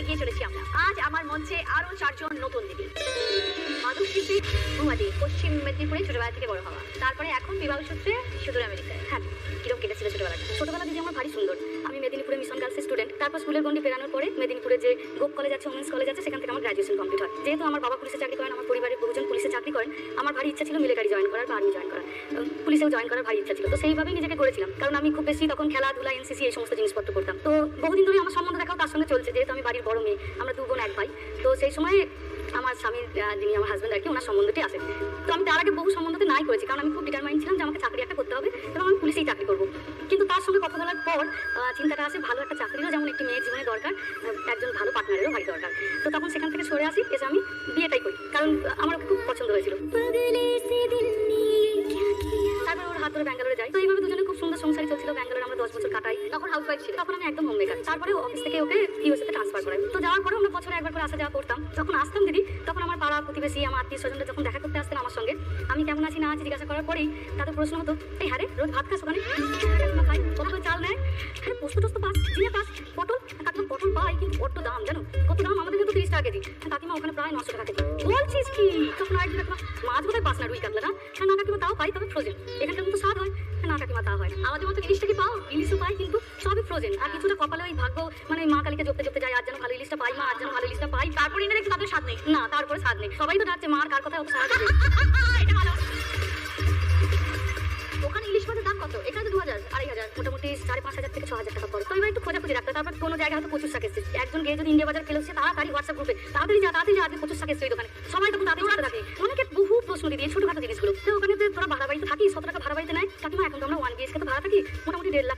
এগিয়ে চলেছি আমরা। আজ আমার মঞ্চে আরো 4 জন নতুন দিদি। মাধুশিল্পী ভুমাদি, পশ্চিম মেদিনীপুরে ছোটবেলা থেকে বড় হওয়া, তারপরে এখন বিবাহ সূত্রে সুদূর আমেরিকায়। হ্যাঁ, কিরকম কেটেছিল ছোটবেলাটা। ছোটবেলা দিদি আমার ভারী সুন্দর। আমি মেদিনীপুরে মিশন গার্লসের স্টুডেন্ট। তারপর স্কুলের গন্ডি পেরানোর পরে মেদিনীপুরে যে গোপ কলেজ আছে, ওমেন্স কলেজ আছে, সেখান থেকে আমার গ্র্যাজুয়েশন কমপ্লিট হয়। যেহেতু আমার বাবা পুলিশে চাকরি করেন, আমার পরিবারের বহুজন পুলিশে চাকরি করেন, আমার ভারী ইচ্ছা ছিল মিলিটারি জয়েন করার বা আর্মি জয়েন করার, পুলিশেও জয়েন করার ভারী ইচ্ছা ছিল। তো সেইভাবেই নিজেকে করেছিলাম, কারণ আমি খুব বেশি তখন খেলাধুলা, এনসিসি এই সমস্ত জিনিসপত্র করতাম। তো বহুদিন ধরে আমার সম্বন্ধ দেখাও তার সঙ্গে চলছে, যেহেতু আমি বাড়ির বড় মেয়ে, আমরা 2 বোন 1 ভাই। তো সেই সময় আমার স্বামীর যিনি আমার হাজব্যান্ড আর কি, ওনার সম্বন্ধটি আসে। তো আমি তার আগে বহু সম্বন্ধতে নাই করেছি, কারণ আমি খুব ডিটারমাইন্ড ছিলাম যে আমাকে চাকরি একটা করতে হবে এবং আমি পুলিশেই চাকরি করবো। কিন্তু তার সঙ্গে কথা বলার পর চিন্তাটা আসে ভালো একটা চাকরিরও যেমন একটি মেয়ের জীবনে দরকার, একজন ভালো পার্টনারেরও ভারী দরকার। তো তখন সেখান থেকে সরে আসি, এসে আমি বিয়েটাই করি, কারণ আমার ওকে খুব পছন্দ হয়েছিল। তারপর ওর হাত ধরে ব্যাঙ্গালোরে যাই। তো এইভাবে দুজনে খুব সুন্দর সংসারই চলছিল। ব্যাঙ্গালোরে আমরা 10 বছর কাটাই। তখন হাউসওয়াইফ ছিল, তখন আমি একদম হোম মেকার। তারপরে অফিস থেকে ওকে ইউএসএতে ট্রান্সফার করাই। তো যাওয়ার পরে আমরা বছরে একবার করে আসা যাওয়া করতাম। যখন আসতাম দিদি, তখন আমার পাড়া প্রতিবেশী, আমার আত্মীয় স্বজনরা যখন দেখা করতে আসতেন আমার সঙ্গে, আমি কেমন আছি না আছি জিজ্ঞাসা করার পরেই তাদের প্রশ্ন হতো, এই হারে রোজ ভাত খাস ওখানে? খাই, কত চাল নেয়? হ্যাঁ, পোস্ত টোস্ত পাস, জিনে পাস, পটল। কাকিমা পটল পাই, কিন্তু বড্ড দাম জানো। কত দাম? আমাদের কিন্তু 30 টাকা কেজি। কাকিমা ওখানে প্রায় 900 টাকা কেজি। বলছিস কি? তখন আর কাকিমা, মাছ বোধহয় পাস না, রুই কাতলা না? হ্যাঁ না কাকিমা, তাও পাই, তবে ফ্রোজেন। এখানকার মতো স্বাদ হয় না কাকিমা, তা হয়। আমাদের মতো ইলিশটাকে পাও, ইলিশও পাই, কিন্তু সবই ফ্রোজেন। আর কিছুটা কপালে ওই ভাগ্য, মানে মা কালীকে জপতে জপতে যায়, আজ যেন ভালো ইলিশটা পাই, মা আজ যেন ভালো ইলিশটা পাই। তারপরে এনে দেখি তাদের স্বাদ নেই। না, তারপরে স্বাদ নেই। সবাই তো ডাকছে, মার কার কথা অত সারা দেবে। এটা ভালো। ওখানে ইলিশ মাছের দাম কত? এখানে তো 2000, 2500, মোটামুটি 5,500 থেকে 6,000 টাকা পড়ে। তো এবার একটু খোঁজাখুঁজি রাখতে। তারপর কোনো জায়গায় হয়তো প্রচুর শাক এসছে। একজন গিয়ে যদি ইন্ডিয়া বাজার ফেলেছে, তাড়াতাড়ি হোয়াটসঅ্যাপ গ্রুপে, তাড়াতাড়ি যা আজকে প্রচুর শাক এসছে ওই দোকানে। সবাই তখন তাদের উড়াতে থাকে। অনেকে বহু প্রশ্ন দিয়ে ছোটখাটো জিনিসগুলো। তো ওখানে তোরা ভাড়া বাড়িতে থাকিস, 100 টাকা ভাড়া বাড়িতে নেয়। কাকিমা এখন তো আমরা 1 BHK তো ভাড়া থাকি, মোটামুটি 1.5